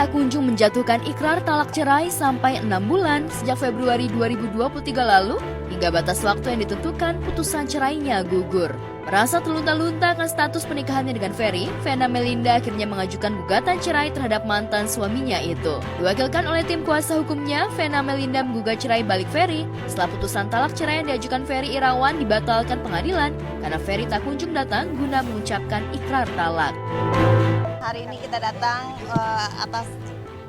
tak kunjung menjatuhkan ikrar talak cerai sampai 6 bulan sejak Februari 2023 lalu, hingga batas waktu yang ditentukan putusan cerainya gugur. Merasa terlunta-lunta akan status pernikahannya dengan Ferry, Vena Melinda akhirnya mengajukan gugatan cerai terhadap mantan suaminya itu. Diwakilkan oleh tim kuasa hukumnya, Vena Melinda menggugat cerai balik Ferry setelah putusan talak cerai yang diajukan Ferry Irawan dibatalkan pengadilan karena Ferry tak kunjung datang guna mengucapkan ikrar talak. Hari ini kita datang atas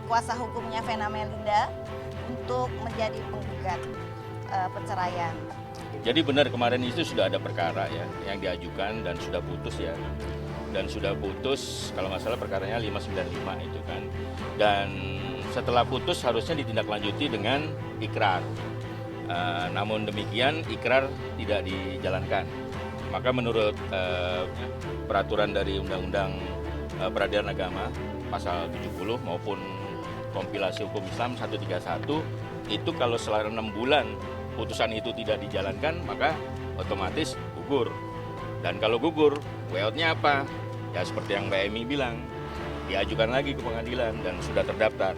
kuasa hukumnya Vena Melinda untuk menjadi penggugat perceraian. Jadi benar kemarin itu sudah ada perkara ya yang diajukan dan sudah putus ya. Dan sudah putus kalau nggak salah perkaranya 595 itu kan. Dan setelah putus harusnya ditindaklanjuti dengan ikrar. Namun demikian ikrar tidak dijalankan. Maka menurut peraturan dari Undang-Undang Peradilan Agama pasal 70 maupun kompilasi hukum Islam 131 itu kalau selama 6 bulan putusan itu tidak dijalankan maka otomatis gugur. Dan kalau gugur, way out-nya apa? Ya seperti yang Mbak Emi bilang, diajukan lagi ke pengadilan dan sudah terdaftar.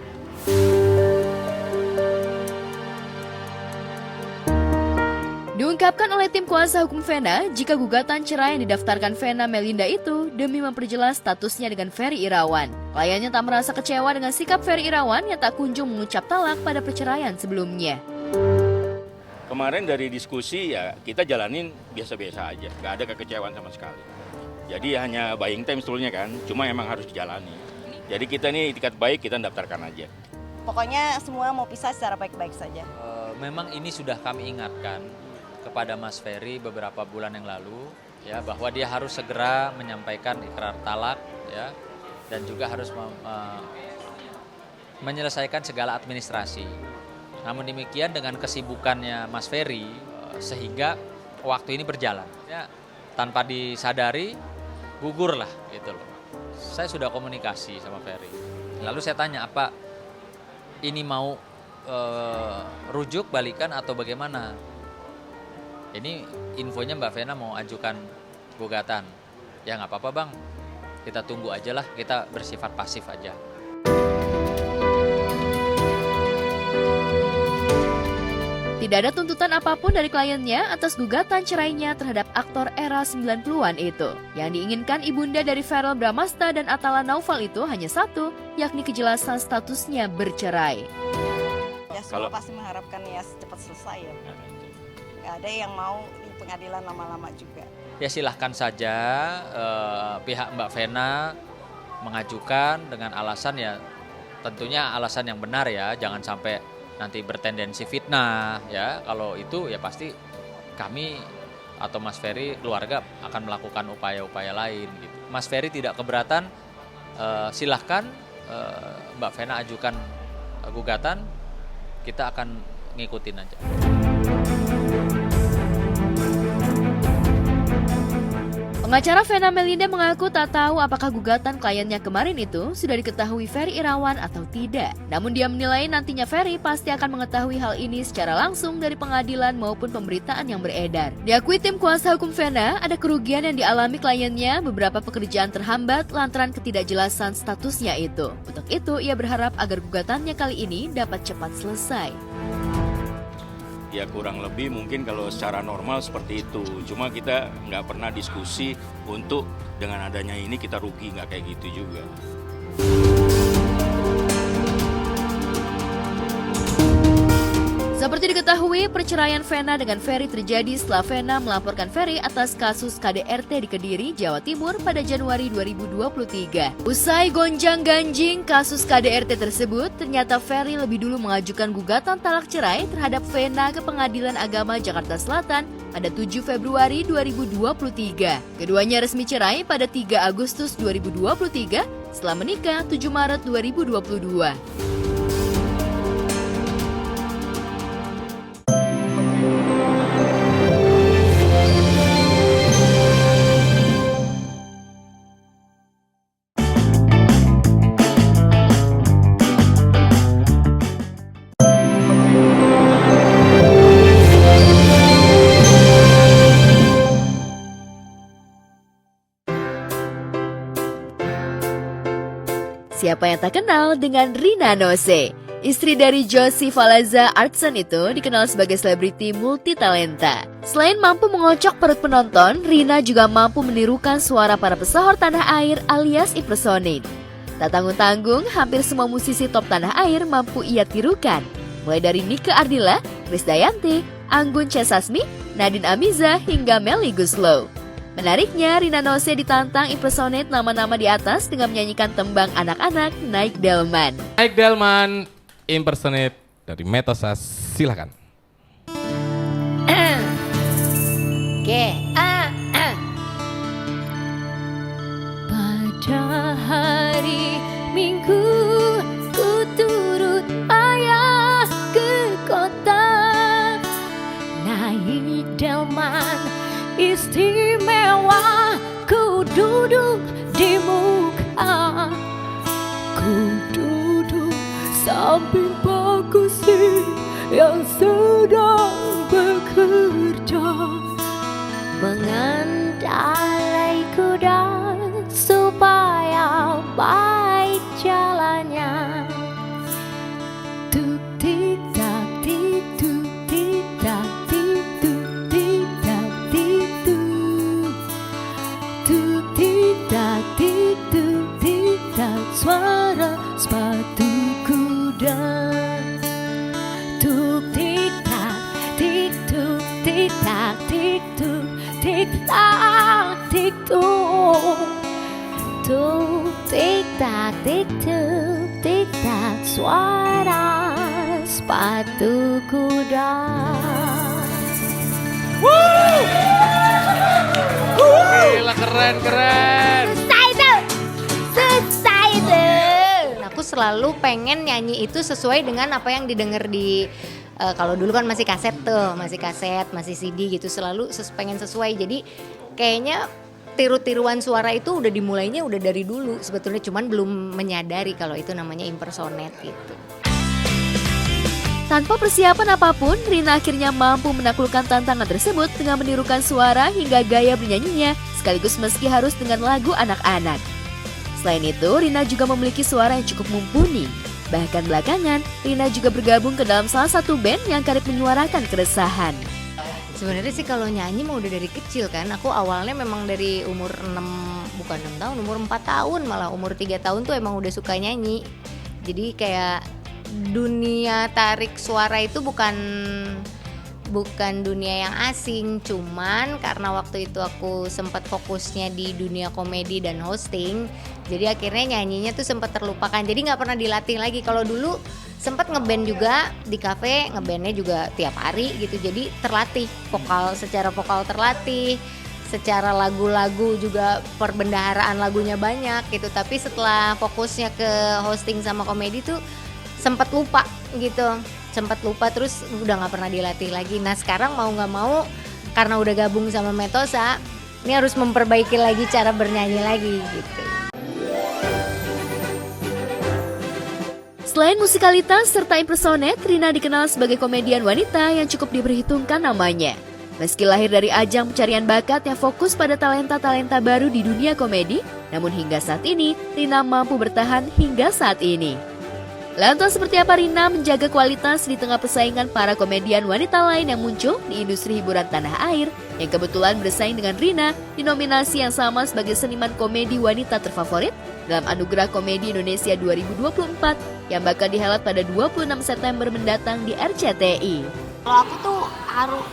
Diungkapkan oleh tim kuasa hukum Vena, jika gugatan cerai yang didaftarkan Vena Melinda itu demi memperjelas statusnya dengan Ferry Irawan. Kliennya tak merasa kecewa dengan sikap Ferry Irawan yang tak kunjung mengucap talak pada perceraian sebelumnya. Kemarin dari diskusi ya kita jalanin biasa-biasa aja, nggak ada kekecewaan sama sekali. Jadi hanya buying time sebetulnya kan, cuma emang harus dijalani. Jadi kita ini itikat baik, kita daftarkan aja. Pokoknya semua mau pisah secara baik-baik saja. Memang ini sudah kami ingatkan kepada Mas Ferry beberapa bulan yang lalu ya bahwa dia harus segera menyampaikan ikrar talak ya dan juga harus menyelesaikan segala administrasi. Namun demikian dengan kesibukannya Mas Ferry sehingga waktu ini berjalan ya tanpa disadari gugur lah gitu loh. Saya sudah komunikasi sama Ferry. Lalu saya tanya apa ini mau rujuk balikan atau bagaimana? Ini infonya Mbak Vena mau ajukan gugatan. Ya nggak apa-apa Bang, kita tunggu aja lah, kita bersifat pasif aja. Tidak ada tuntutan apapun dari kliennya atas gugatan cerainya terhadap aktor era 90-an itu. Yang diinginkan ibunda dari Verrel Bramasta dan Atala Naufal itu hanya satu, yakni kejelasan statusnya bercerai. Ya semua pasti mengharapkan ya cepat selesai ya. Nggak ada yang mau di pengadilan lama-lama juga. Ya silahkan saja pihak Mbak Vena mengajukan dengan alasan ya tentunya alasan yang benar ya, jangan sampai nanti bertendensi fitnah ya. Kalau itu ya pasti kami atau Mas Ferry keluarga akan melakukan upaya-upaya lain gitu. Mas Ferry tidak keberatan, silahkan Mbak Vena ajukan gugatan, kita akan ngikutin aja. Pengacara Vena Melinda mengaku tak tahu apakah gugatan kliennya kemarin itu sudah diketahui Ferry Irawan atau tidak. Namun dia menilai nantinya Ferry pasti akan mengetahui hal ini secara langsung dari pengadilan maupun pemberitaan yang beredar. Diakui tim kuasa hukum Vena, ada kerugian yang dialami kliennya, beberapa pekerjaan terhambat lantaran ketidakjelasan statusnya itu. Untuk itu, ia berharap agar gugatannya kali ini dapat cepat selesai. Ya kurang lebih mungkin kalau secara normal seperti itu. Cuma kita nggak pernah diskusi untuk dengan adanya ini kita rugi, nggak kayak gitu juga. Seperti diketahui, perceraian Vena dengan Ferry terjadi setelah Vena melaporkan Ferry atas kasus KDRT di Kediri, Jawa Timur pada Januari 2023. Usai gonjang-ganjing kasus KDRT tersebut, ternyata Ferry lebih dulu mengajukan gugatan talak cerai terhadap Vena ke Pengadilan Agama Jakarta Selatan pada 7 Februari 2023. Keduanya resmi cerai pada 3 Agustus 2023 setelah menikah 7 Maret 2022. Siapa yang tak kenal dengan Rina Nose? Istri dari Josie Valaza Artson itu dikenal sebagai selebriti multitalenta. Selain mampu mengocok perut penonton, Rina juga mampu menirukan suara para pesohor tanah air alias impersonate. Tak tanggung-tanggung, hampir semua musisi top tanah air mampu ia tirukan. Mulai dari Nike Ardilla, Krisdayanti, Anggun C. Sasmi, Nadine Amiza, hingga Melly Goeslaw. Menariknya, Rina Nose ditantang impersonate nama-nama di atas dengan menyanyikan tembang anak-anak Naik Delman. Naik Delman, impersonate dari Metosas, silakan. Pada hari Minggu ku turut ayah ke kota, naik delman istimewa, ku duduk di muka, ku duduk samping Pak Gusti yang sedang bekerja, mengendarai kuda supaya baik jalannya. Tuk tik tak tik tuk tik tak tik tuk tik tak tik tuk, tuk tik tak tik tuk tik tak, suara sepatu kuda. Tuk tik tak tik tuk tik tak tik tuk tik tak tik tuk, tuk tik tak tik tuk tik tak, suara sepatu kuda. Gila, keren. Susah itu. Aku selalu pengen nyanyi itu sesuai dengan apa yang didengar di kalau dulu kan masih kaset tuh, masih CD gitu, selalu pengen sesuai. Jadi kayaknya tiru-tiruan suara itu udah dimulainya udah dari dulu sebetulnya, cuman belum menyadari kalau itu namanya impersonate gitu. Tanpa persiapan apapun, Rina akhirnya mampu menaklukkan tantangan tersebut dengan menirukan suara hingga gaya bernyanyinya, sekaligus meski harus dengan lagu anak-anak. Selain itu, Rina juga memiliki suara yang cukup mumpuni. Bahkan belakangan, Rina juga bergabung ke dalam salah satu band yang kerap menyuarakan keresahan. Sebenarnya sih kalau nyanyi mah udah dari kecil kan. Aku awalnya memang dari umur 6 tahun, umur 4 tahun, malah umur 3 tahun tuh emang udah suka nyanyi. Jadi kayak dunia tarik suara itu bukan dunia yang asing, cuman karena waktu itu aku sempat fokusnya di dunia komedi dan hosting, jadi akhirnya nyanyinya tuh sempat terlupakan, jadi nggak pernah dilatih lagi. Kalau dulu sempat ngeband juga di kafe, ngebandnya juga tiap hari gitu, jadi terlatih secara vokal terlatih, secara lagu-lagu juga perbendaharaan lagunya banyak gitu. Tapi setelah fokusnya ke hosting sama komedi tuh sempat lupa gitu. Terus udah nggak pernah dilatih lagi. Nah sekarang mau nggak mau karena udah gabung sama Metosa, ini harus memperbaiki lagi cara bernyanyi lagi gitu. Selain musikalitas serta impersonate, Rina dikenal sebagai komedian wanita yang cukup diperhitungkan namanya. Meski lahir dari ajang pencarian bakat yang fokus pada talenta-talenta baru di dunia komedi, namun hingga saat ini Rina mampu bertahan hingga saat ini. Lantas seperti apa Rina menjaga kualitas di tengah persaingan para komedian wanita lain yang muncul di industri hiburan tanah air yang kebetulan bersaing dengan Rina di nominasi yang sama sebagai seniman komedi wanita terfavorit dalam Anugerah Komedi Indonesia 2024 yang bakal dihelat pada 26 September mendatang di RCTI. Kalau aku tuh harus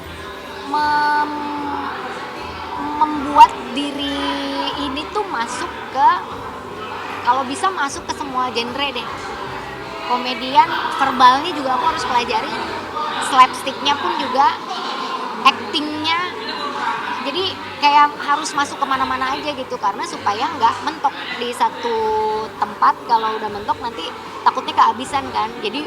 membuat diri ini tuh masuk ke, kalau bisa masuk ke semua genre deh. Komedian verbalnya juga aku harus pelajari, slapsticknya pun juga, actingnya, jadi kayak harus masuk kemana-mana aja gitu, karena supaya nggak mentok di satu tempat. Kalau udah mentok nanti takutnya kehabisan kan. Jadi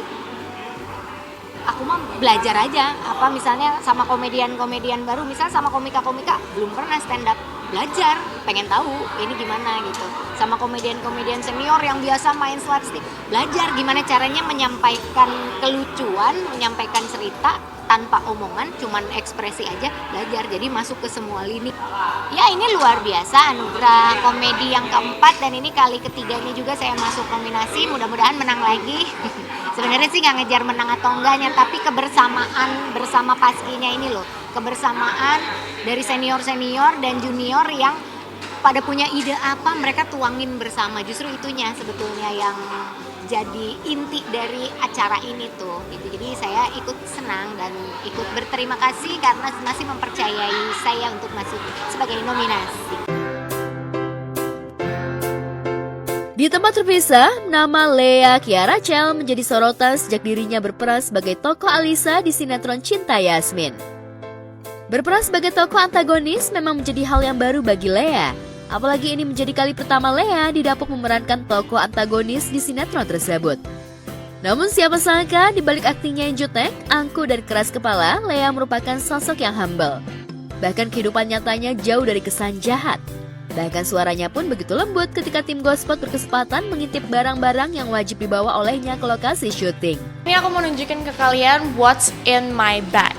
aku mah belajar aja, apa misalnya sama komedian baru, misal sama komika belum pernah stand up, belajar, pengen tahu ini gimana gitu. Sama komedian senior yang biasa main slapstick, belajar gimana caranya menyampaikan kelucuan, menyampaikan cerita tanpa omongan, cuman ekspresi aja belajar, jadi masuk ke semua lini. Ya ini luar biasa, anugerah komedi yang keempat, dan ini kali ketiganya juga saya masuk nominasi, mudah-mudahan menang lagi. Sebenarnya sih nggak ngejar menang atau enggaknya, tapi kebersamaan bersama paskinya ini loh, kebersamaan dari senior-senior dan junior yang pada punya ide apa mereka tuangin bersama, justru itunya sebetulnya yang jadi inti dari acara ini tuh gitu. Jadi saya ikut senang dan ikut berterima kasih karena masih mempercayai saya untuk masuk sebagai nominasi. Di tempat terpisah, nama Lea Kiara Chel menjadi sorotan sejak dirinya berperan sebagai tokoh Alisa di sinetron Cinta Yasmin. Berperan sebagai tokoh antagonis memang menjadi hal yang baru bagi Lea. Apalagi ini menjadi kali pertama Lea didapuk memerankan tokoh antagonis di sinetron tersebut. Namun siapa sangka di balik aktingnya yang jutek, angkuh dan keras kepala, Lea merupakan sosok yang humble. Bahkan kehidupan nyatanya jauh dari kesan jahat. Bahkan suaranya pun begitu lembut ketika tim Gospot berkesempatan mengintip barang-barang yang wajib dibawa olehnya ke lokasi syuting. Ini aku mau nunjukin ke kalian what's in my bag.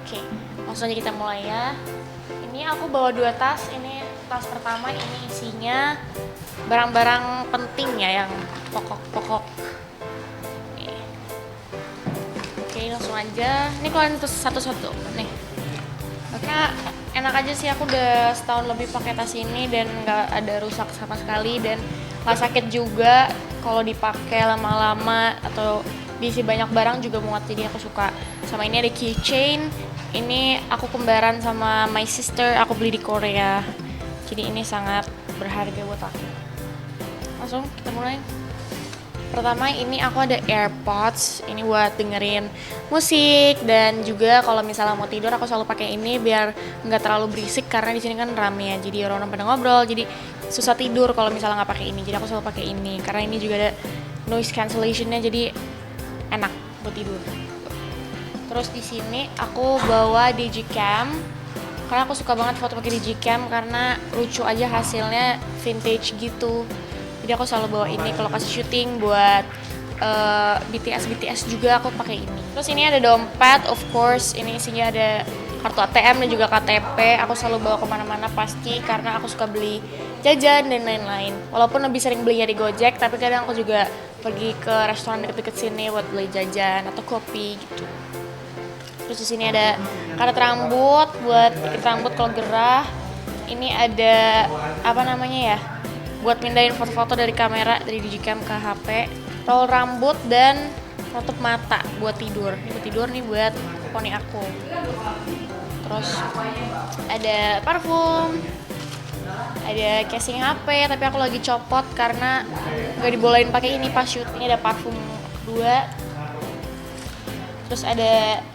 Oke, langsung aja kita mulai ya. Ini aku bawa 2 tas, ini tas pertama ini isinya barang-barang penting ya, yang pokok-pokok. Oke, langsung aja. Ini kalian satu-satu nih. Oke, enak aja sih, aku udah setahun lebih pakai tas ini dan nggak ada rusak sama sekali dan nggak sakit juga kalau dipakai lama-lama atau diisi banyak barang juga muat, jadi aku suka. Sama ini ada keychain. Ini aku kembaran sama my sister, aku beli di Korea. Jadi ini sangat berharga buat aku. Langsung kita mulai. Pertama ini aku ada AirPods, ini buat dengerin musik dan juga kalau misalnya mau tidur aku selalu pakai ini biar nggak terlalu berisik karena di sini kan rame ya. Jadi orang pada ngobrol, jadi susah tidur kalau misalnya nggak pakai ini. Jadi aku selalu pakai ini karena ini juga ada noise cancellation-nya, jadi enak buat tidur. Terus di sini aku bawa Digicam karena aku suka banget foto pakai Digicam karena lucu aja hasilnya, vintage gitu. Jadi aku selalu bawa ini ke lokasi syuting buat BTS juga aku pakai ini. Terus ini ada dompet, of course ini isinya ada kartu ATM dan juga KTP. Aku selalu bawa kemana-mana pasti karena aku suka beli jajan dan lain-lain. Walaupun lebih sering belinya di Gojek, tapi kadang aku juga pergi ke restoran deket-deket sini buat beli jajan atau kopi gitu. Terus di sini ada karet rambut buat ikat rambut kalau gerah. Ini ada apa namanya ya? Buat pindahin foto-foto dari kamera dari Digicam ke HP. Roll rambut dan tutup mata buat tidur. Ini buat tidur nih buat poni aku. Terus ada parfum. Ada casing HP, tapi aku lagi copot karena gak dibolehin pakai ini pas shoot. Ini ada parfum kedua. Terus ada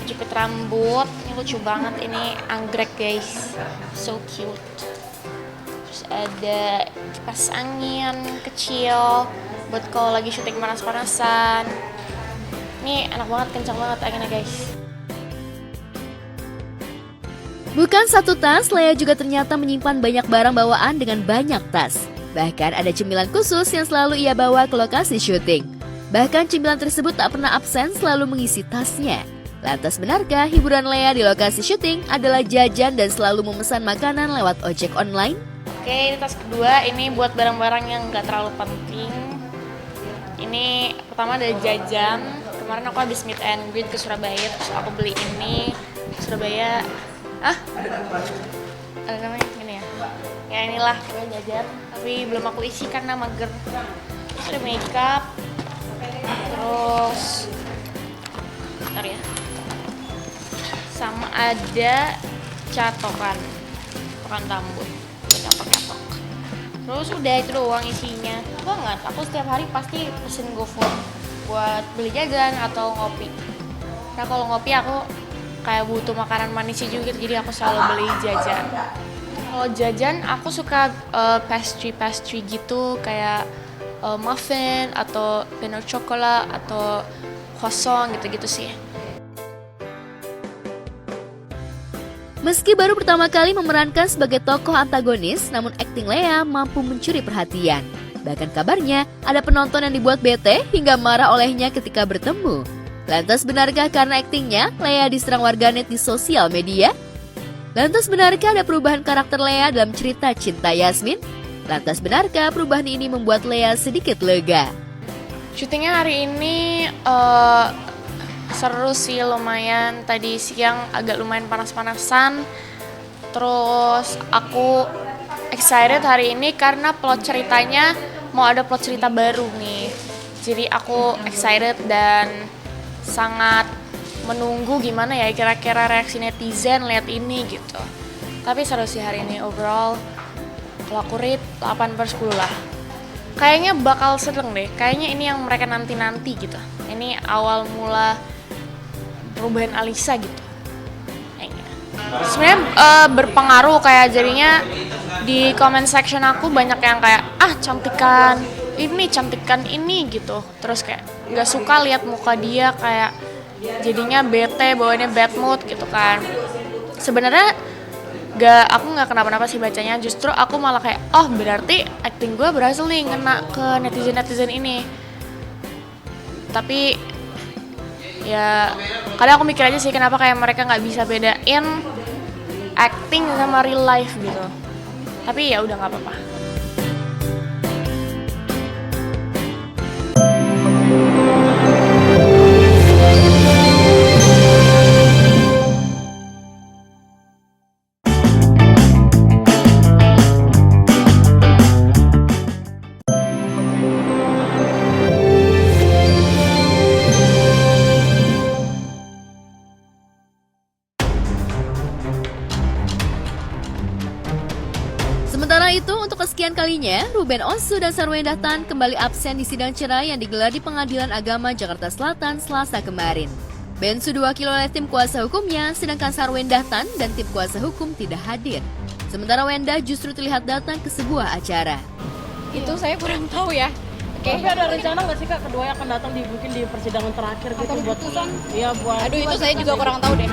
jepit rambut, ini lucu banget, ini anggrek guys, so cute. Terus ada kipas angin kecil buat kalau lagi syuting panas-panasan. Ini enak banget, kencang banget anginnya guys. Bukan satu tas, Lea juga ternyata menyimpan banyak barang bawaan dengan banyak tas. Bahkan ada cemilan khusus yang selalu ia bawa ke lokasi syuting. Bahkan cemilan tersebut tak pernah absen, selalu mengisi tasnya. Lantas benarkah hiburan Lea di lokasi syuting adalah jajan dan selalu memesan makanan lewat ojek online? Oke, ini tas kedua, ini buat barang-barang yang gak terlalu penting. Ini pertama ada jajan. Kemarin aku habis meet and greet ke Surabaya, terus aku beli ini Surabaya. Ada namanya gini ya? Ya inilah, gue jajan. Tapi belum aku isi karena mager. Terus ada makeup. Terus bentar ya. Sama ada catokan rambut buat catok-catok. Terus udah itu doang isinya. Banget, aku setiap hari pasti pesen GoFood buat beli jajan atau ngopi. Nah kalau ngopi aku kayak butuh makanan manis juga, jadi aku selalu beli jajan. Kalau jajan aku suka pastry gitu kayak muffin atau pain au chocolat atau croissant gitu-gitu sih. Meski baru pertama kali memerankan sebagai tokoh antagonis, namun akting Lea mampu mencuri perhatian. Bahkan kabarnya ada penonton yang dibuat bete hingga marah olehnya ketika bertemu. Lantas benarkah karena aktingnya, Lea diserang warganet di sosial media? Lantas benarkah ada perubahan karakter Lea dalam cerita Cinta Yasmin? Lantas benarkah perubahan ini membuat Lea sedikit lega? Syutingnya hari ini seru sih, lumayan. Tadi siang agak lumayan panas-panasan. Terus aku excited hari ini karena plot ceritanya mau ada plot cerita baru nih. Jadi aku excited dan sangat menunggu gimana ya kira-kira reaksi netizen lihat ini gitu. Tapi seru sih hari ini overall. Kalau aku rate 8/10 lah. Kayaknya bakal sedeng deh. Kayaknya ini yang mereka nanti-nanti gitu. Ini awal mula perubahan Alisa gitu. Kayaknya. Sebenarnya berpengaruh kayak jadinya di comment section aku banyak yang kayak cantikan ini gitu. Terus kayak nggak suka lihat muka dia kayak jadinya bete, bawaannya bad mood gitu kan. Sebenarnya aku nggak kenapa-napa sih bacanya, justru aku malah kayak berarti acting gue berhasil nih ngena ke netizen ini. Tapi ya kadang aku mikir aja sih kenapa kayak mereka nggak bisa bedain acting sama real life gitu. Tapi ya udah nggak apa-apa. Sementara itu, untuk kesekian kalinya, Ruben Onsu dan Sarwenda Tan kembali absen di sidang cerai yang digelar di Pengadilan Agama Jakarta Selatan Selasa kemarin. Bensu diwakili oleh tim kuasa hukumnya, sedangkan Sarwenda Tan dan tim kuasa hukum tidak hadir. Sementara Wenda justru terlihat datang ke sebuah acara. Itu saya kurang tahu ya. Tapi ada rencana nggak sih Kak, keduanya akan datang mungkin di persidangan terakhir gitu buat putusan? Iya, buat. Aduh, itu saya juga kurang tahu deh.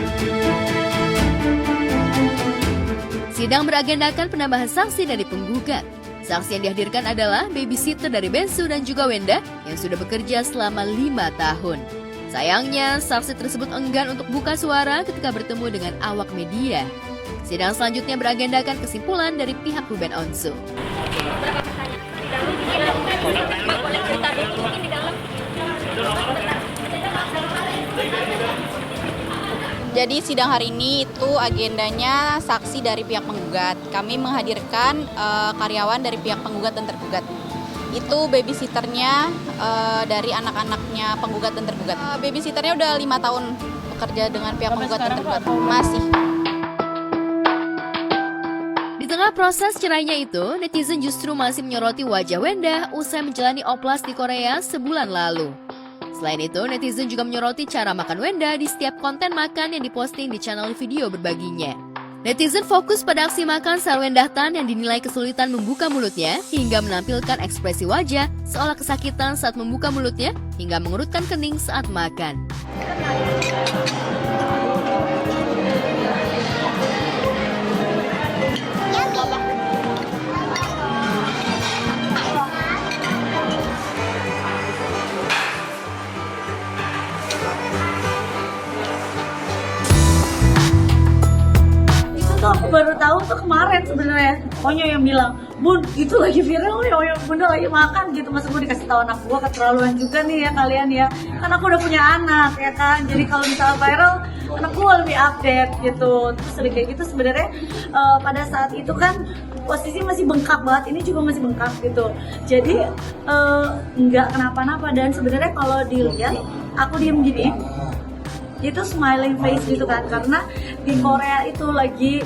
Sidang beragendakan penambahan saksi dari penggugat. Saksi yang dihadirkan adalah babysitter dari Bensu dan juga Wenda yang sudah bekerja selama 5 tahun. Sayangnya, saksi tersebut enggan untuk buka suara ketika bertemu dengan awak media. Sidang selanjutnya beragendakan kesimpulan dari pihak Ruben Onsu. Jadi sidang hari ini itu agendanya saksi dari pihak penggugat. Kami menghadirkan karyawan dari pihak penggugat dan tergugat. Itu babysitternya dari anak-anaknya penggugat dan tergugat. Babysitternya udah 5 tahun bekerja dengan pihak penggugat dan tergugat. Masih. Di tengah proses cerainya itu, netizen justru masih menyoroti wajah Wenda usai menjalani oplas di Korea sebulan lalu. Selain itu, netizen juga menyoroti cara makan Wenda di setiap konten makan yang diposting di channel video berbaginya. Netizen fokus pada aksi makan Sarwenda Tan yang dinilai kesulitan membuka mulutnya hingga menampilkan ekspresi wajah seolah kesakitan saat membuka mulutnya hingga mengerutkan kening saat makan. Aku baru tahu tuh kemarin sebenarnya. Onyo yang bilang, Bun, itu lagi viral ya, Bunda lagi makan gitu. Masa gue dikasih tahu anak gue, keterlaluan juga nih ya kalian ya. Kan aku udah punya anak ya kan. Jadi kalau misalnya viral, anak gue lebih update gitu. Terus sering kayak gitu sebenarnya pada saat itu kan posisi masih bengkak banget. Ini juga masih bengkak gitu. Jadi nggak kenapa-napa. Dan sebenarnya kalau dilihat, aku diem gini. Itu smiling face gitu kan, karena di Korea itu lagi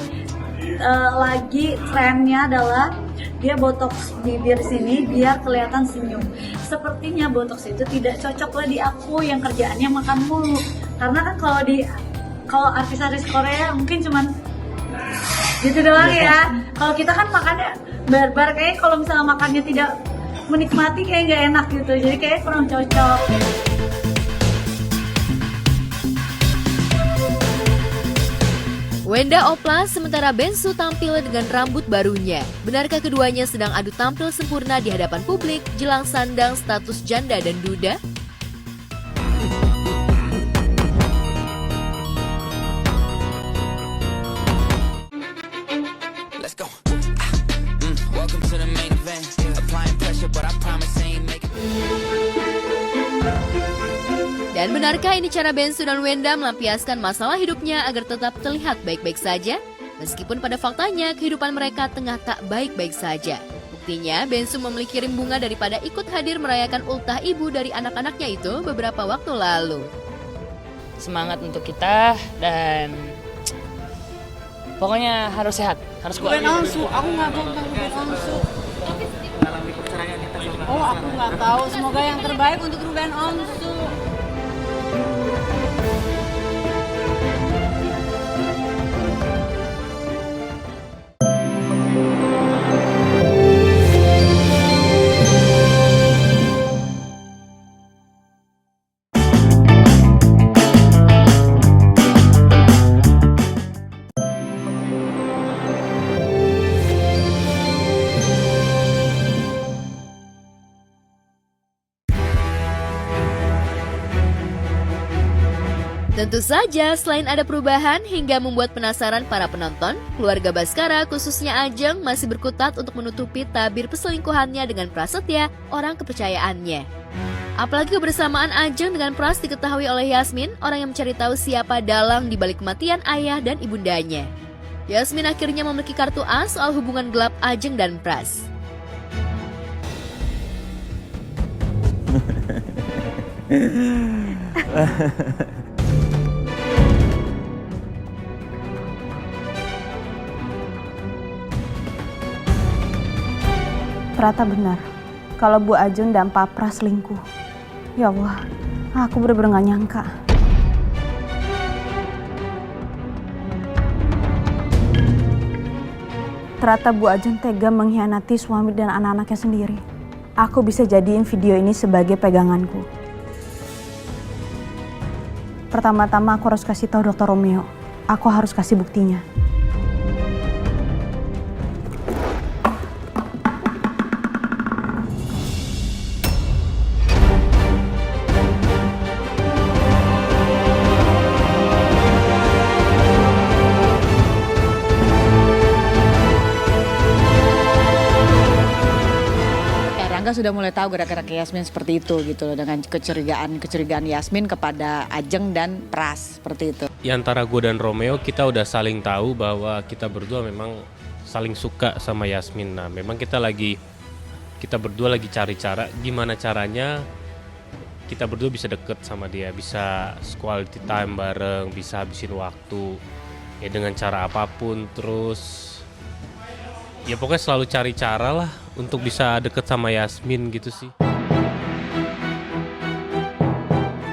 trennya adalah dia botox bibir sini biar kelihatan senyum. Sepertinya botox itu tidak cocok lah di aku yang kerjaannya makan mulu, karena kan kalau artis-artis Korea mungkin cuman gitu doang ya. Kalau kita kan makannya barbar, kayak kalau misalnya makannya tidak menikmati kayak nggak enak gitu, jadi kayak kurang cocok. Wenda oplas sementara Bensu tampil dengan rambut barunya. Benarkah keduanya sedang adu tampil sempurna di hadapan publik jelang sandang status janda dan duda? go. Welcome to the main event. Applying pressure, but I promise I ain't making. Dan benarkah ini cara Bensu dan Wenda melampiaskan masalah hidupnya agar tetap terlihat baik-baik saja? Meskipun pada faktanya kehidupan mereka tengah tak baik-baik saja. Buktinya, Bensu membeli kirim bunga daripada ikut hadir merayakan ultah ibu dari anak-anaknya itu beberapa waktu lalu. Semangat untuk kita dan pokoknya harus sehat, harus kuat. Ruben Onsu, aku nggak tahu tentang Ruben Onsu. Oh, aku nggak tahu. Semoga yang terbaik untuk Ruben Onsu. Tentu saja, selain ada perubahan hingga membuat penasaran para penonton, keluarga Baskara khususnya Ajeng masih berkutat untuk menutupi tabir perselingkuhannya dengan Prasetya, orang kepercayaannya. Apalagi kebersamaan Ajeng dengan Pras diketahui oleh Yasmin, orang yang mencari tahu siapa dalang di balik kematian ayah dan ibundanya. Yasmin akhirnya memiliki kartu as soal hubungan gelap Ajeng dan Pras. Ternyata benar, kalau Bu Ajeng dan Pak Pras selingkuh. Ya Allah, aku bener-bener gak nyangka. Ternyata Bu Ajeng tega mengkhianati suami dan anak-anaknya sendiri. Aku bisa jadiin video ini sebagai peganganku. Pertama-tama aku harus kasih tahu Dr. Romeo. Aku harus kasih buktinya. Sudah mulai tahu gara-gara Yasmin seperti itu gitu loh, dengan kecurigaan Yasmin kepada Ajeng dan Pras seperti itu. Di antara gue dan Romeo kita udah saling tahu bahwa kita berdua memang saling suka sama Yasmin. Nah, memang kita berdua lagi cari cara gimana caranya kita berdua bisa deket sama dia, bisa quality time bareng, bisa habisin waktu ya dengan cara apapun. Terus ya pokoknya selalu cari cara lah untuk bisa deket sama Yasmin gitu sih.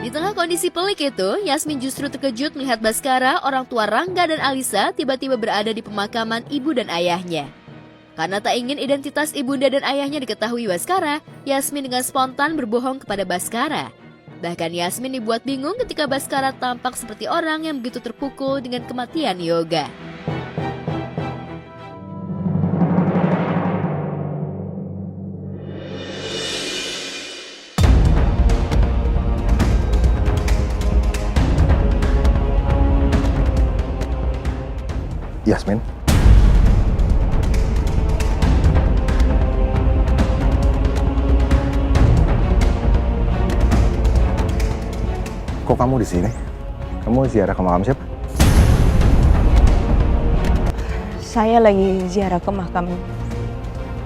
Di tengah kondisi pelik itu, Yasmin justru terkejut melihat Baskara, orang tua Rangga dan Alisa tiba-tiba berada di pemakaman ibu dan ayahnya. Karena tak ingin identitas ibunda dan ayahnya diketahui Baskara, Yasmin dengan spontan berbohong kepada Baskara. Bahkan Yasmin dibuat bingung ketika Baskara tampak seperti orang yang begitu terpukul dengan kematian Yoga. Yasmin? Kok kamu di sini? Kamu ziarah ke makam siapa? Saya lagi ziarah ke makam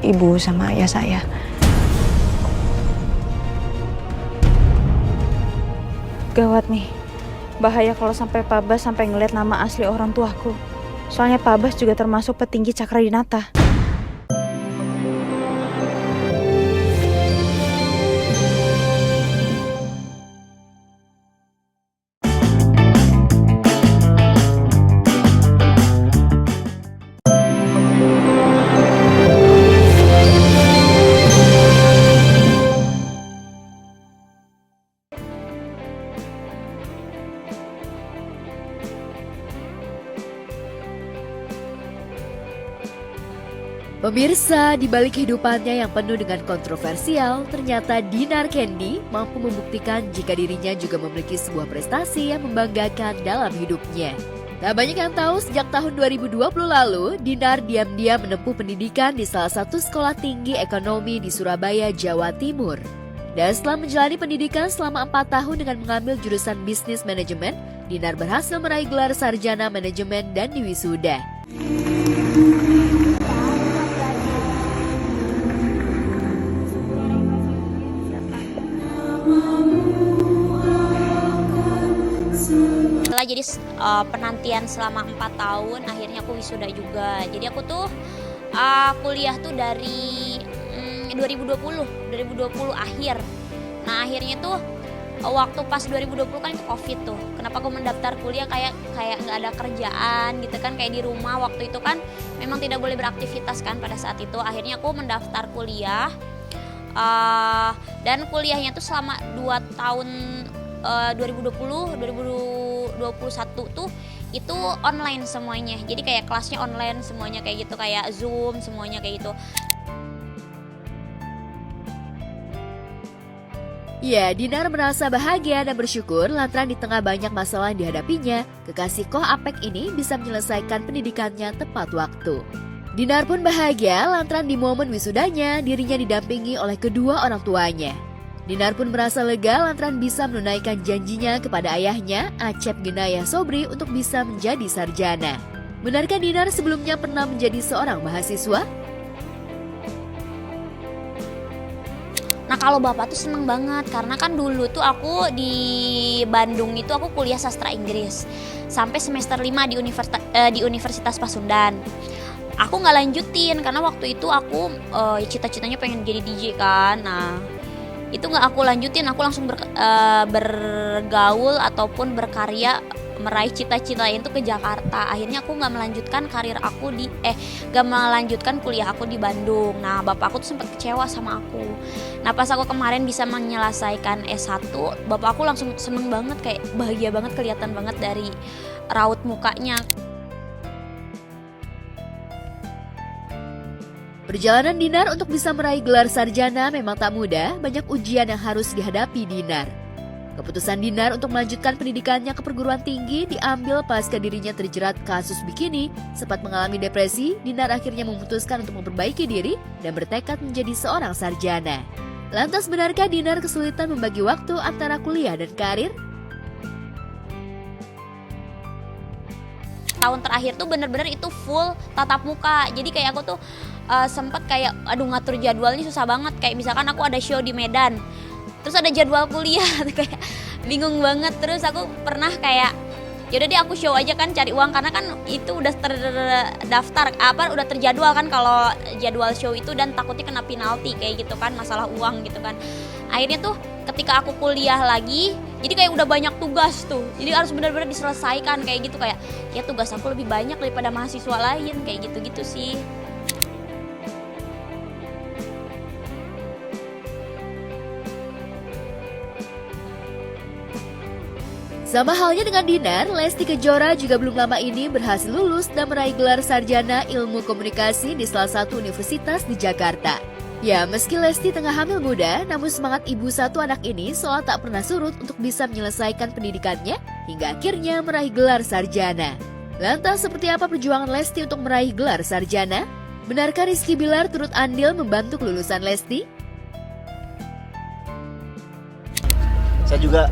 ibu sama ayah saya. Gawat nih, bahaya kalau sampai Pak Bas sampai ngeliat nama asli orang tuaku. Soalnya Pak Bas juga termasuk petinggi Cakradinata. Pemirsa, di balik kehidupannya yang penuh dengan kontroversial, ternyata Dinar Candy mampu membuktikan jika dirinya juga memiliki sebuah prestasi yang membanggakan dalam hidupnya. Tak banyak yang tahu sejak tahun 2020 lalu, Dinar diam-diam menempuh pendidikan di salah satu sekolah tinggi ekonomi di Surabaya, Jawa Timur. Dan setelah menjalani pendidikan selama 4 tahun dengan mengambil jurusan bisnis manajemen, Dinar berhasil meraih gelar sarjana manajemen dan diwisuda. Jadi penantian selama 4 tahun, akhirnya aku wisuda juga. Jadi aku tuh kuliah tuh dari 2020 akhir. Nah akhirnya tuh waktu pas 2020 kan itu COVID tuh. Kenapa aku mendaftar kuliah kayak nggak ada kerjaan gitu kan, kayak di rumah waktu itu kan memang tidak boleh beraktivitas kan pada saat itu. Akhirnya aku mendaftar kuliah dan kuliahnya tuh selama 2 tahun 2021 tuh itu online semuanya. Jadi kayak kelasnya online semuanya kayak gitu, kayak Zoom semuanya kayak gitu. Ya, Dinar merasa bahagia dan bersyukur lantaran di tengah banyak masalah yang dihadapinya, kekasih Koh Apek ini bisa menyelesaikan pendidikannya tepat waktu. Dinar pun bahagia lantaran di momen wisudanya dirinya didampingi oleh kedua orang tuanya. Dinar pun merasa lega lantaran bisa menunaikan janjinya kepada ayahnya, Acep Ginayah Sobri, untuk bisa menjadi sarjana. Benarkah Dinar sebelumnya pernah menjadi seorang mahasiswa? Nah kalau bapak tuh seneng banget karena kan dulu tuh aku di Bandung itu aku kuliah sastra Inggris sampai semester 5 di Universitas Pasundan. Aku nggak lanjutin karena waktu itu aku cita-citanya pengen jadi DJ kan. Nah itu nggak aku lanjutin, aku langsung bergaul ataupun berkarya meraih cita-cita itu ke Jakarta. Akhirnya aku nggak melanjutkan karir aku nggak melanjutkan kuliah aku di Bandung. Nah bapak aku tuh sempat kecewa sama aku. Nah pas aku kemarin bisa menyelesaikan S1, bapak aku langsung seneng banget, kayak bahagia banget, kelihatan banget dari raut mukanya. Perjalanan Dinar untuk bisa meraih gelar sarjana memang tak mudah, banyak ujian yang harus dihadapi Dinar. Keputusan Dinar untuk melanjutkan pendidikannya ke perguruan tinggi diambil pasca dirinya terjerat kasus bikini. Sempat mengalami depresi, Dinar akhirnya memutuskan untuk memperbaiki diri dan bertekad menjadi seorang sarjana. Lantas benarkah Dinar kesulitan membagi waktu antara kuliah dan karir? Tahun terakhir tuh bener-bener itu full tatap muka. Jadi kayak aku tuh sempat kayak ngatur jadwalnya susah banget. Kayak misalkan aku ada show di Medan, terus ada jadwal kuliah, kayak bingung banget. Terus aku pernah kayak yaudah deh aku show aja kan, cari uang, karena kan itu udah terdaftar udah terjadwal kan kalau jadwal show itu, dan takutnya kena penalti kayak gitu kan, masalah uang gitu kan. Akhirnya tuh ketika aku kuliah lagi, jadi kayak udah banyak tugas tuh, jadi harus benar-benar diselesaikan kayak gitu, kayak ya tugas aku lebih banyak daripada mahasiswa lain kayak gitu-gitu sih. Sama halnya dengan Dinar, Lesti Kejora juga belum lama ini berhasil lulus dan meraih gelar sarjana ilmu komunikasi di salah satu universitas di Jakarta. Ya, meski Lesti tengah hamil muda, namun semangat ibu satu anak ini seolah tak pernah surut untuk bisa menyelesaikan pendidikannya hingga akhirnya meraih gelar sarjana. Lantas seperti apa perjuangan Lesti untuk meraih gelar sarjana? Benarkah Rizky Bilar turut andil membantu kelulusan Lesti? Saya juga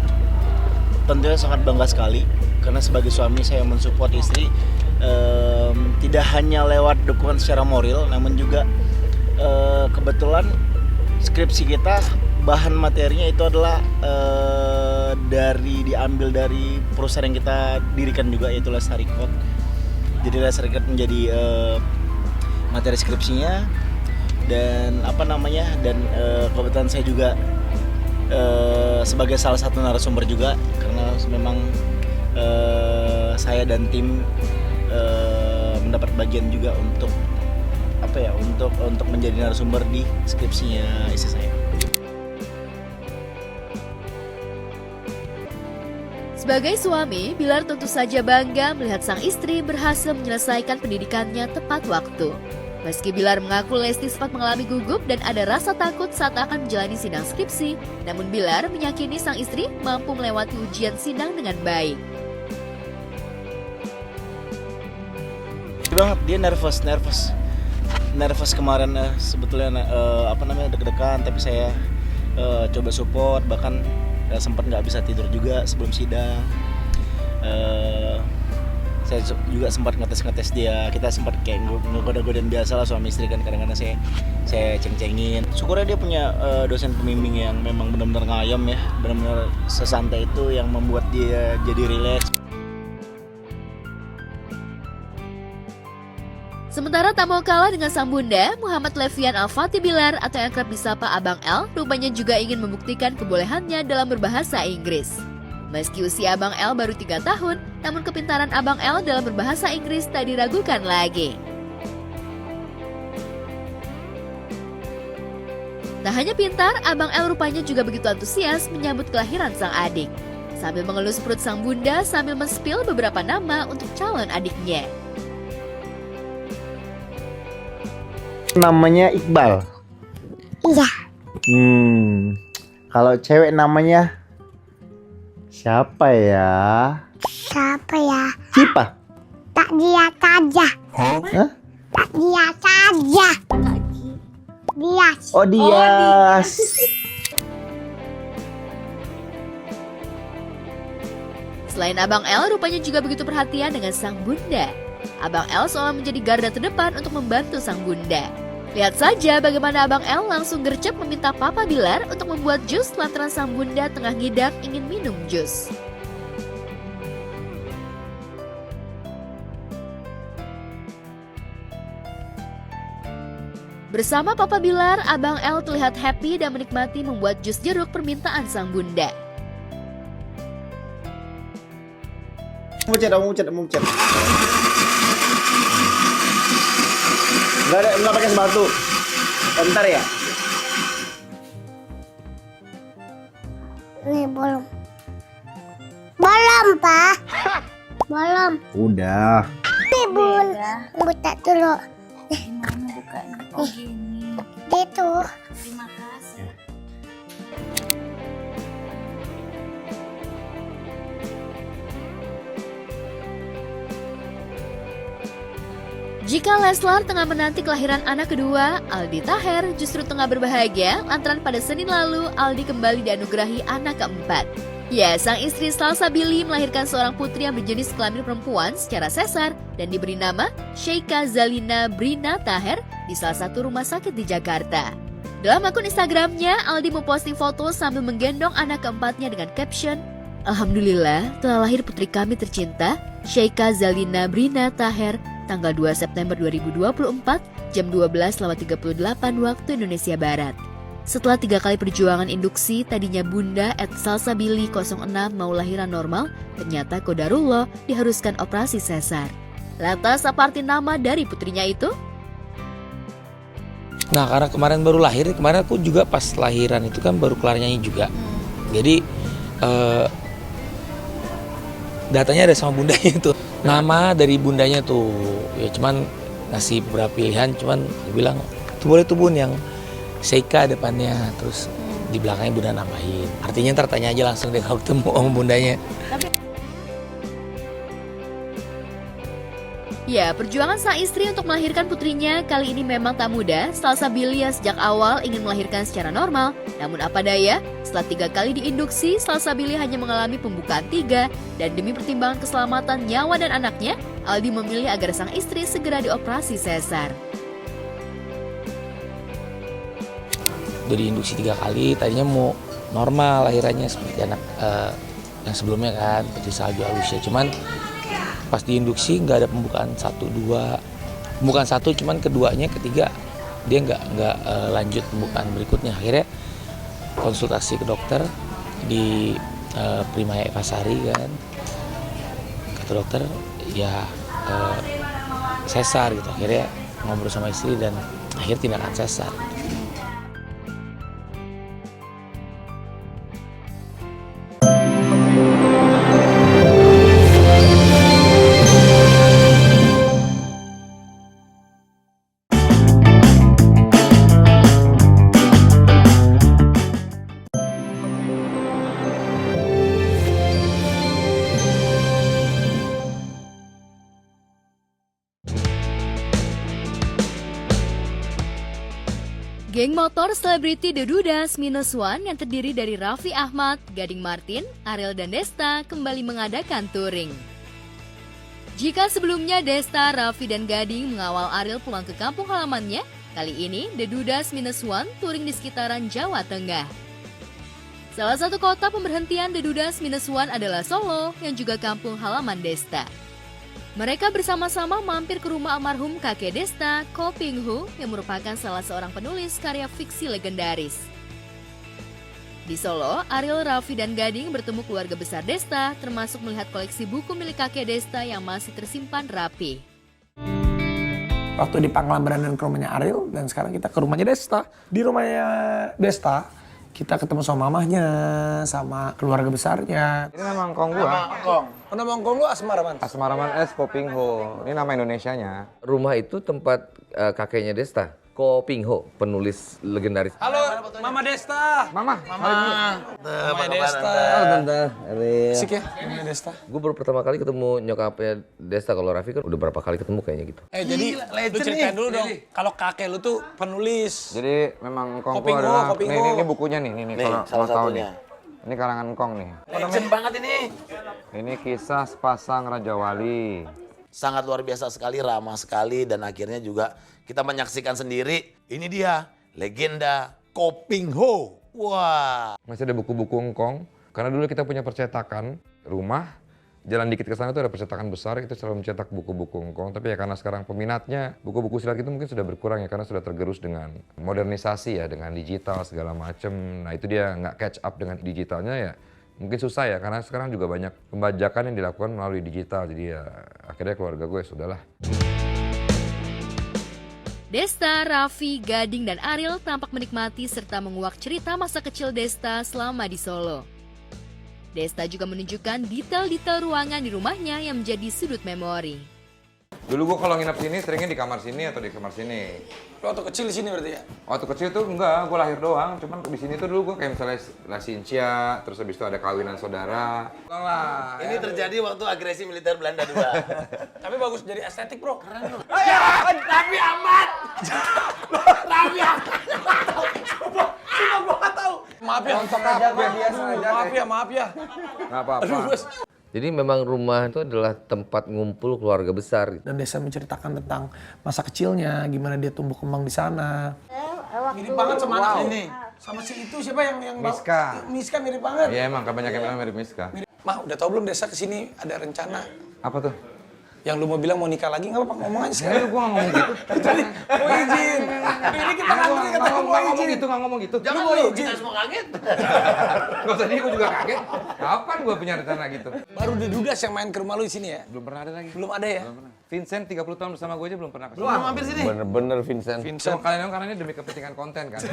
tentunya sangat bangga sekali karena sebagai suami saya mensupport istri, tidak hanya lewat dukungan secara moral, namun juga kebetulan skripsi kita bahan materinya itu adalah diambil dari perusahaan yang kita dirikan juga, yaitu Lestari Code. Jadi Lestari Code menjadi materi skripsinya, dan kebetulan saya juga sebagai salah satu narasumber juga, karena memang saya dan tim mendapat bagian juga untuk untuk menjadi narasumber di skripsinya istri saya. Sebagai suami, Bilar tentu saja bangga melihat sang istri berhasil menyelesaikan pendidikannya tepat waktu. Meski Bilar mengaku Lesti sempat mengalami gugup dan ada rasa takut saat akan menjalani sidang skripsi, namun Bilar meyakini sang istri mampu melewati ujian sidang dengan baik. banget, dia nervous kemarin sebetulnya deg-degan, tapi saya coba support, bahkan sempat nggak bisa tidur juga sebelum sidang. Saya juga sempat ngetes dia, kita sempat kayak ngegoda-godain biasa lah suami istri kan, kadang-kadang saya ceng-cengin. Syukurnya dia punya dosen pembimbing yang memang benar-benar ngayom ya, benar-benar sesantai itu yang membuat dia jadi rileks. Sementara tak mau kalah dengan sang bunda, Muhammad Levian Al-Fatih Bilar atau yang kerap disapa Abang L, rupanya juga ingin membuktikan kebolehannya dalam berbahasa Inggris. Meski usia Abang L baru 3 tahun, namun kepintaran Abang L dalam berbahasa Inggris tak diragukan lagi. Tak hanya pintar, Abang L rupanya juga begitu antusias menyambut kelahiran sang adik. Sambil mengelus perut sang bunda sambil men-spill beberapa nama untuk calon adiknya. Namanya Iqbal. Iya. Kalau cewek namanya siapa ya? Cipa. Tak dia saja. Hah? Tak dia saja. Dias. Oh, Dias. Selain Abang L, rupanya juga begitu perhatian dengan sang bunda. Abang L seolah menjadi garda terdepan untuk membantu sang bunda. Lihat saja bagaimana Abang L langsung gercep meminta Papa Bilar untuk membuat jus lantaran sang bunda tengah ngidam ingin minum jus. Bersama Papa Bilar, Abang L terlihat happy dan menikmati membuat jus jeruk permintaan sang bunda. Muncet. Enggak pakai sepatu. Bentar ya. Nih belum. Belum, Pak. Belum. Udah. Nih, Bun. Buka dulu. Gimana bukanya? Oh gini. Gitu. Terima kasih. Jika Leslar tengah menanti kelahiran anak kedua, Aldi Taher justru tengah berbahagia lantaran pada Senin lalu Aldi kembali dianugerahi anak keempat. Ya, sang istri Salsabili melahirkan seorang putri yang berjenis kelamin perempuan secara sesar dan diberi nama Sheikha Zalina Brina Taher di salah satu rumah sakit di Jakarta. Dalam akun Instagramnya, Aldi memposting foto sambil menggendong anak keempatnya dengan caption, "Alhamdulillah telah lahir putri kami tercinta, Sheikha Zalina Brina Taher, tanggal 2 September 2024, jam 12.38 waktu Indonesia Barat. Setelah 3 kali perjuangan induksi, tadinya Bunda @salsabili 06 mau lahiran normal, ternyata qadarullah diharuskan operasi sesar." Lantas apa arti nama dari putrinya itu? Nah, karena kemarin baru lahir, kemarin aku juga pas lahiran itu kan baru kelar nyanyi juga. Jadi datanya ada sama bundanya itu. Nama dari bundanya tuh, ya cuman ngasih beberapa pilihan, cuman dia bilang tuh boleh tuh Bun yang Sheikha depannya, terus di belakangnya bunda nambahin. Artinya ntar tanya aja langsung deh kalau ketemu sama bundanya. Ya, perjuangan sang istri untuk melahirkan putrinya kali ini memang tak mudah. Salsabili yang sejak awal ingin melahirkan secara normal. Namun apa daya, setelah 3 kali diinduksi, Salsabili hanya mengalami pembukaan 3. Dan demi pertimbangan keselamatan nyawa dan anaknya, Aldi memilih agar sang istri segera dioperasi sesar. Udah diinduksi 3 kali, tadinya mau normal lahirannya seperti anak yang sebelumnya kan, seperti Salju Alusya. Cuman pas diinduksi nggak ada pembukaan 1-2, pembukaan 1 cuman keduanya, ketiga dia nggak lanjut pembukaan berikutnya. Akhirnya konsultasi ke dokter di Primaya Evasari kan, kata dokter ya sesar gitu. Akhirnya ngobrol sama istri dan akhirnya tindakan sesar. Geng motor selebriti The Dudas Minus One yang terdiri dari Raffi Ahmad, Gading Martin, Ariel dan Desta kembali mengadakan touring. Jika sebelumnya Desta, Raffi dan Gading mengawal Ariel pulang ke kampung halamannya, kali ini The Dudas Minus One touring di sekitaran Jawa Tengah. Salah satu kota pemberhentian The Dudas Minus One adalah Solo yang juga kampung halaman Desta. Mereka bersama-sama mampir ke rumah almarhum kakek Desta, Ko Ping Hu, yang merupakan salah seorang penulis karya fiksi legendaris. Di Solo, Ariel, Raffi, dan Gading bertemu keluarga besar Desta, termasuk melihat koleksi buku milik kakek Desta yang masih tersimpan rapi. Waktu di Pangkalan Berandan ke rumahnya Ariel, dan sekarang kita ke rumahnya Desta. Di rumahnya Desta, kita ketemu sama mamahnya, sama keluarga besarnya. Ini nama engkong gua. Oh, nama engkong lu Asmaraman? Asmaraman S. Poping Ho. Ini nama Indonesianya. Rumah itu tempat kakeknya Desta, Ko Ping Ho, penulis legendaris. Halo, Mama Desta. Mama. Mama Desta. Halo Tante. Asik ya, Mama Desta. Gue baru pertama kali ketemu nyokapnya Desta. Kalau Raffi kan udah berapa kali ketemu kayaknya gitu. Jadi lu ceritain dulu dong, kalau kakek lu tuh penulis. Jadi memang engkong Koping gua Ho, adalah, Koping nih, Ho. ini bukunya nih, kalau salah mau tahu satunya. nih. Ini karangan engkong nih. Legend banget ini. Ini kisah sepasang Raja Wali. Sangat luar biasa sekali, ramah sekali, dan akhirnya juga kita menyaksikan sendiri. Ini dia, legenda Koping Ho. Wah. Masih ada buku-buku engkong. Karena dulu kita punya percetakan rumah. Jalan dikit ke sana tuh ada percetakan besar, kita selalu mencetak buku-buku engkong. Tapi ya karena sekarang peminatnya, buku-buku silat itu mungkin sudah berkurang ya, karena sudah tergerus dengan modernisasi ya, dengan digital segala macem. Nah itu dia nggak catch up dengan digitalnya ya. Mungkin susah ya, karena sekarang juga banyak pembajakan yang dilakukan melalui digital. Jadi ya akhirnya keluarga gue sudahlah. Desta, Raffi, Gading, dan Ariel tampak menikmati serta menguak cerita masa kecil Desta selama di Solo. Desta juga menunjukkan detail-detail ruangan di rumahnya yang menjadi sudut memori. Dulu gue kalau nginep sini seringnya di kamar sini atau di kamar sini. Lu waktu kecil di sini berarti ya? Waktu kecil tuh enggak, gue lahir doang. Cuman di sini tuh dulu gue kayak misalnya La Cincia, terus habis itu ada kawinan saudara. Ini terjadi waktu agresi militer Belanda 2. Tapi bagus, jadi estetik bro. Keren lu. Raffi Ahmad. Raffi Ahmad. Cuma gue gak tau. Maaf ya. Maaf ya. Nggak apa-apa. Jadi memang rumah itu adalah tempat ngumpul keluarga besar. Dan Desa menceritakan tentang masa kecilnya, gimana dia tumbuh kembang di sana. Mirip banget sama anak ini. Sama si itu siapa yang Miska. Miska mirip banget. Iya emang, banyak yang bilang mirip Miska. Mah, udah tau belum Desa kesini ada rencana? Apa tuh? Yang lu mau bilang mau nikah lagi, nggak apa-apa, ngomong aja sekarang. Gue nggak ngomong gitu. Jadi, mau izin. Ini kita ngantri kata mau izin. Nggak ngomong gitu. Jangan mau lu, izin. kita semua kaget. Gak usah gue juga kaget. Kapan gue punya rencana gitu? Baru The Dudas yang main ke rumah lu di sini ya? Belum pernah ada lagi. Belum ada ya? Vincent 30 tahun bersama gue aja belum pernah kesini. Belum mampir sini. Bener-bener Vincent. Sama kalian karena ini demi kepentingan konten kan.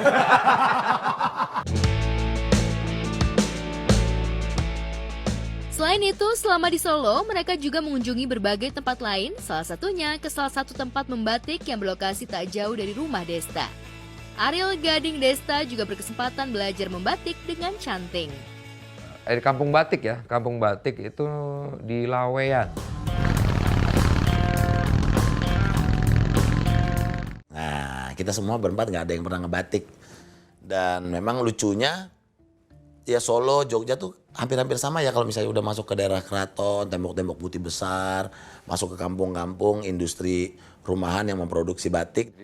Selain itu, selama di Solo, mereka juga mengunjungi berbagai tempat lain, salah satunya ke salah satu tempat membatik yang berlokasi tak jauh dari rumah Desta. Ariel, Gading, Desta juga berkesempatan belajar membatik dengan canting. Di Kampung Batik ya, Kampung Batik itu di Laweyan. Nah, kita semua berempat nggak ada yang pernah ngebatik. Dan memang lucunya, ya Solo, Jogja tuh hampir-hampir sama ya kalau misalnya udah masuk ke daerah keraton, tembok-tembok putih besar, masuk ke kampung-kampung, industri rumahan yang memproduksi batik.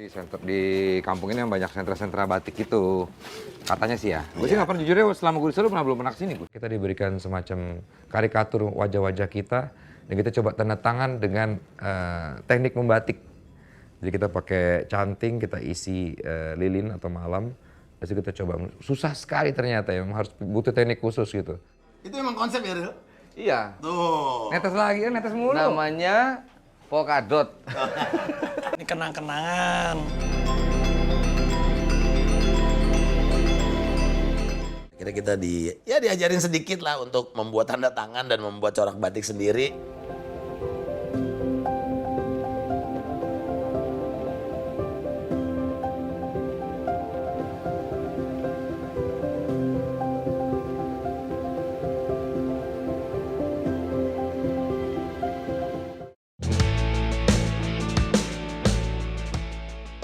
Di kampung ini yang banyak sentra-sentra batik itu. Katanya sih ya. Gue sih nggak pernah, jujur ya selama gue di Solo belum pernah kesini. Kita diberikan semacam karikatur wajah-wajah kita dan kita coba tanda tangan dengan teknik membatik. Jadi kita pakai canting, kita isi lilin atau malam. Terus kita coba, susah sekali ternyata ya, harus butuh teknik khusus gitu. Itu emang konsep ya, Ril? Iya. Tuh. Netes lagi kan, netes mulu. Namanya polkadot. Ini kenang-kenangan. Akhirnya kita diajarin sedikit lah untuk membuat tanda tangan dan membuat corak batik sendiri.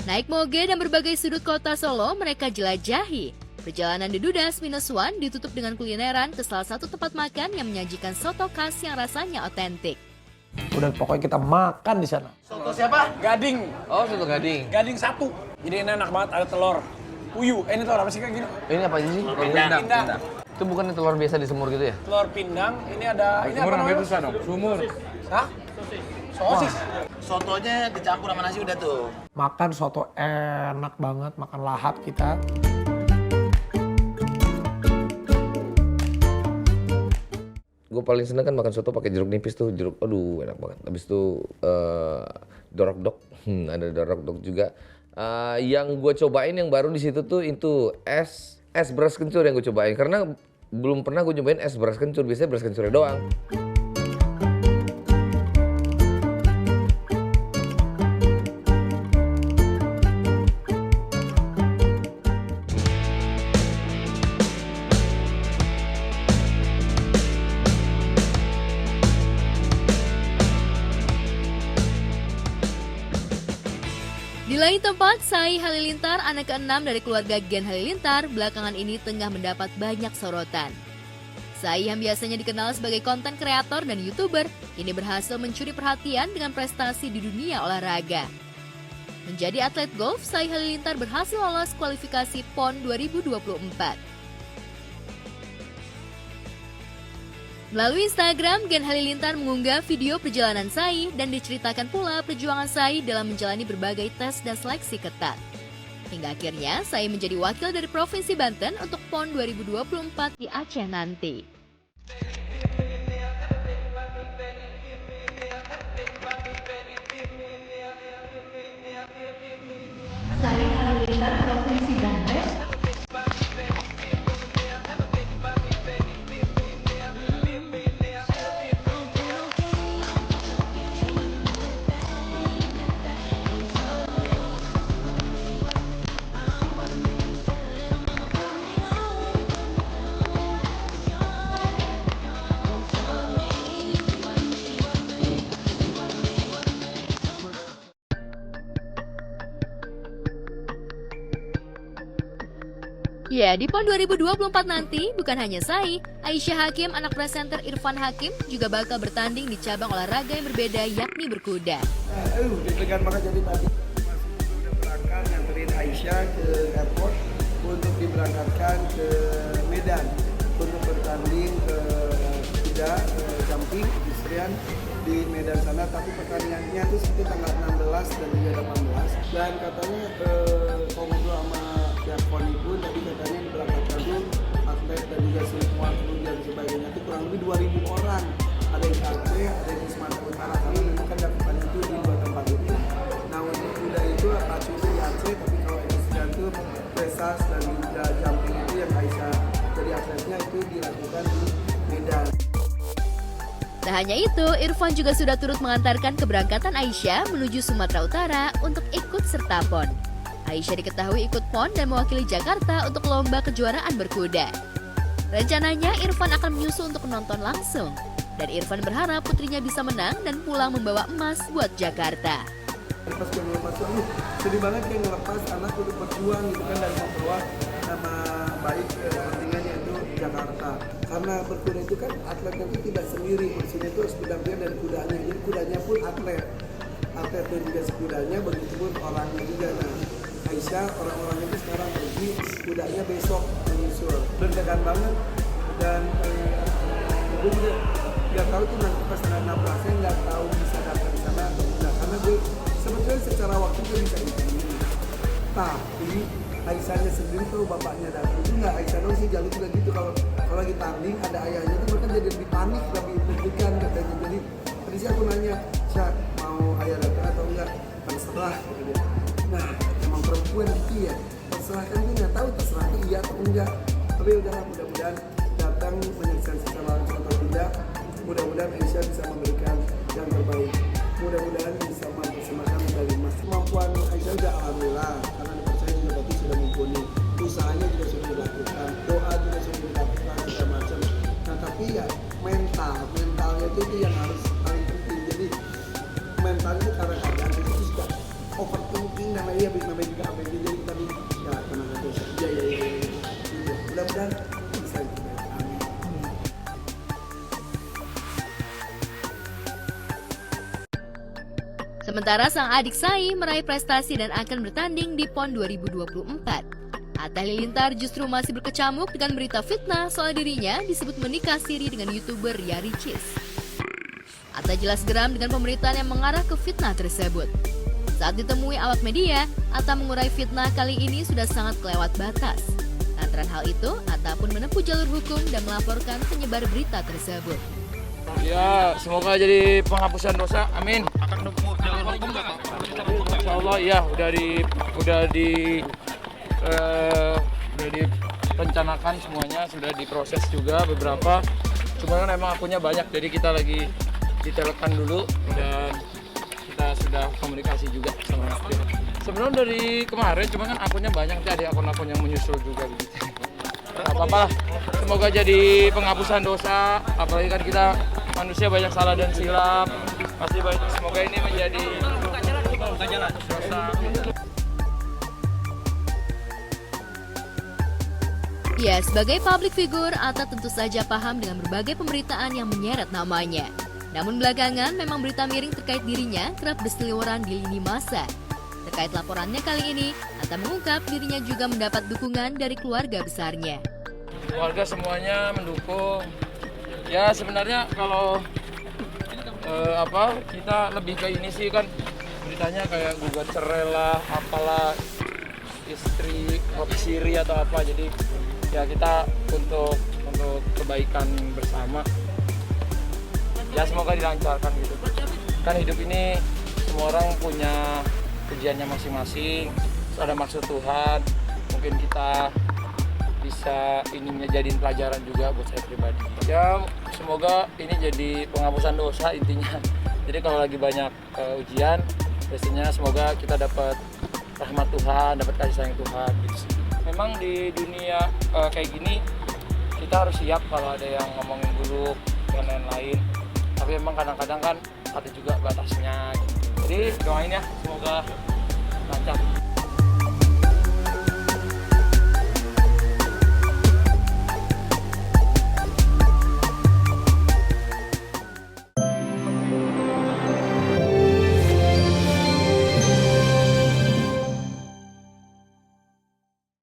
Naik moge dan berbagai sudut kota Solo mereka jelajahi. Perjalanan The Dudas -1 ditutup dengan kulineran ke salah satu tempat makan yang menyajikan soto khas yang rasanya otentik. Udah pokoknya kita makan di sana. Soto siapa? Gading. Oh, soto Gading. Gading 1. Jadi ini enak banget, ada telur. Puyuh. Ini telur apa sih kayak gini? Ini apa sih? Pindang. Itu bukan telur biasa di semur gitu ya? Telur pindang. Ini ada ini apa namanya? Sumur. Hah? Sosis. Sotonya dicampur sama nasi udah tuh. Makan soto enak banget, makan lahap kita. Gue paling seneng kan makan soto pakai jeruk nipis tuh, jeruk, aduh enak banget. Habis itu dorok dok, ada dorok dok juga. Yang gue cobain yang baru di situ tuh itu es beras kencur yang gue cobain karena belum pernah gue nyobain es beras kencur, biasanya beras kencurnya doang. Di lain tempat, Sai Halilintar, anak ke-6 dari keluarga Gen Halilintar, belakangan ini tengah mendapat banyak sorotan. Sai yang biasanya dikenal sebagai konten kreator dan YouTuber, ini berhasil mencuri perhatian dengan prestasi di dunia olahraga. Menjadi atlet golf, Sai Halilintar berhasil lolos kualifikasi PON 2024. Melalui Instagram, Gen Halilintar mengunggah video perjalanan Sai dan diceritakan pula perjuangan Sai dalam menjalani berbagai tes dan seleksi ketat. Hingga akhirnya Sai menjadi wakil dari Provinsi Banten untuk PON 2024 di Aceh nanti. Sai Halilintar Provinsi Banten. Ya, di PON 2024 nanti bukan hanya Sai, Aisyah Hakim, anak presenter Irfan Hakim juga bakal bertanding di cabang olahraga yang berbeda yakni berkuda. Deg-degan banget jadi tadi udah berangkat nganterin Aisyah ke airport untuk diberangkatkan ke Medan untuk bertanding ke kuda jumping istrian di Medan sana, tapi pertandingannya itu sekitar tanggal 16 dan juga 18 dan katanya ngobrol sama pihak PON pun tadi katanya diberangkatkan dulu atlet dan juga semua kru dan sebagainya itu kurang lebih 2.000 orang, ada yang di Aceh, ada yang di Sumatera Utara karena memang kan cakupan itu di dua tempat itu. Nah untuk kuda itu Acu itu di Aceh, tapi kalau equestrian itu dressage dan juga jumping itu yang Aisyah jadi atletnya itu dilakukan di Medan. Tak hanya itu, Irfan juga sudah turut mengantarkan keberangkatan Aisyah menuju Sumatera Utara untuk ikut serta PON. Aisyah diketahui ikut PON dan mewakili Jakarta untuk lomba kejuaraan berkuda. Rencananya Irfan akan menyusul untuk menonton langsung. Dan Irfan berharap putrinya bisa menang dan pulang membawa emas buat Jakarta. Pas gue masuk, sedih banget kayak ngelepas anak untuk berjuang gitu kan dan membawa nama baik kepentingannya itu Jakarta. Karena berkuda itu kan atletnya itu tidak sendiri, maksudnya itu harus berdampingan dan kudanya. Jadi kudanya pun atlet dan juga sekudanya, begitu pun orangnya juga. Nah, Aisyah orang-orang itu sekarang pergi, kudanya besok menyusul. Deg-degan banget dan gue juga nggak tahu tuh nanti pas tanggal 16 saya nggak tahu bisa datang di sana atau enggak karena gue sebetulnya secara waktu gue bisa ini. Tapi Aisyahnya sendiri tuh bapaknya datang itu nggak Aisyah dong sih jalur juga gitu kalau lagi tanding ada ayahnya tuh mereka jadi lebih panik lebih deg-degan katanya. Jadi tadi sih aku nanya, Syah mau ayah datang atau enggak? Terserah gitu dia. Nah emang perempuan gitu ya, terserah kan gue nggak tahu terserah itu iya atau enggak. Tapi udahlah mudah-mudahan datang menyaksikan secara langsung atau tidak. Mudah-mudahan Aisyah bisa memberikan yang terbaik. Mudah-mudahan bisa mempersembahkan medali emas. Kemampuan Aisyah sudah alhamdulillah karena dipercaya juga tadi sudah mumpuni. Usahanya juga sudah dilakukan, doa juga sudah dilakukan segala macam. Nah tapi ya mentalnya itu yang harus paling penting. Jadi mental itu kadang-kadang itu sudah overthinking namanya Sementara sang adik Sai meraih prestasi dan akan bertanding di PON 2024. Atta Halilintar justru masih berkecamuk dengan berita fitnah soal dirinya disebut menikah siri dengan YouTuber Ria Ricis. Atta jelas geram dengan pemberitaan yang mengarah ke fitnah tersebut. Saat ditemui awak media, Atta mengurai fitnah kali ini sudah sangat kelewat batas. Lantaran hal itu, Atta pun menempuh jalur hukum dan melaporkan penyebar berita tersebut. Ya, semoga jadi penghapusan dosa. Amin. Akan menempuh jalur hukum nggak, Pak? Insya Allah, ya udah direncanakan semuanya, sudah diproses juga beberapa. Cuma kan emang akunnya banyak, jadi kita lagi ditelkan dulu dan kita sudah komunikasi juga sama dia. Sebenarnya dari kemarin, cuma kan akunnya banyak, jadi akun-akun yang menyusul juga begitu. Gak apa-apa lah, semoga jadi penghapusan dosa, apalagi kan kita manusia banyak salah dan silap. Pasti banyak, semoga ini menjadi dosa. Ya, sebagai public figure, Atta tentu saja paham dengan berbagai pemberitaan yang menyeret namanya. Namun belakangan memang berita miring terkait dirinya kerap berseliweran di lini massa. Terkait laporannya kali ini, Atta mengungkap dirinya juga mendapat dukungan dari keluarga besarnya. Keluarga semuanya mendukung. Ya sebenarnya kalau kita lebih ke ini sih kan beritanya kayak gugat cerai lah, apalah istri siri atau apa. Jadi ya kita untuk kebaikan bersama. Ya semoga dilancarkan gitu. Kan hidup ini semua orang punya ujiannya masing-masing, ada maksud Tuhan. Mungkin kita bisa ininya jadiin pelajaran juga buat saya pribadi. Ya semoga ini jadi penghapusan dosa intinya. Jadi kalau lagi banyak ujian, biasanya semoga kita dapat rahmat Tuhan, dapat kasih sayang Tuhan gitu sih. Memang di dunia kayak gini kita harus siap kalau ada yang ngomongin buruk dan lain-lain. Tapi memang kadang-kadang kan ada juga batasnya gitu. Jadi doain ya semoga lancar.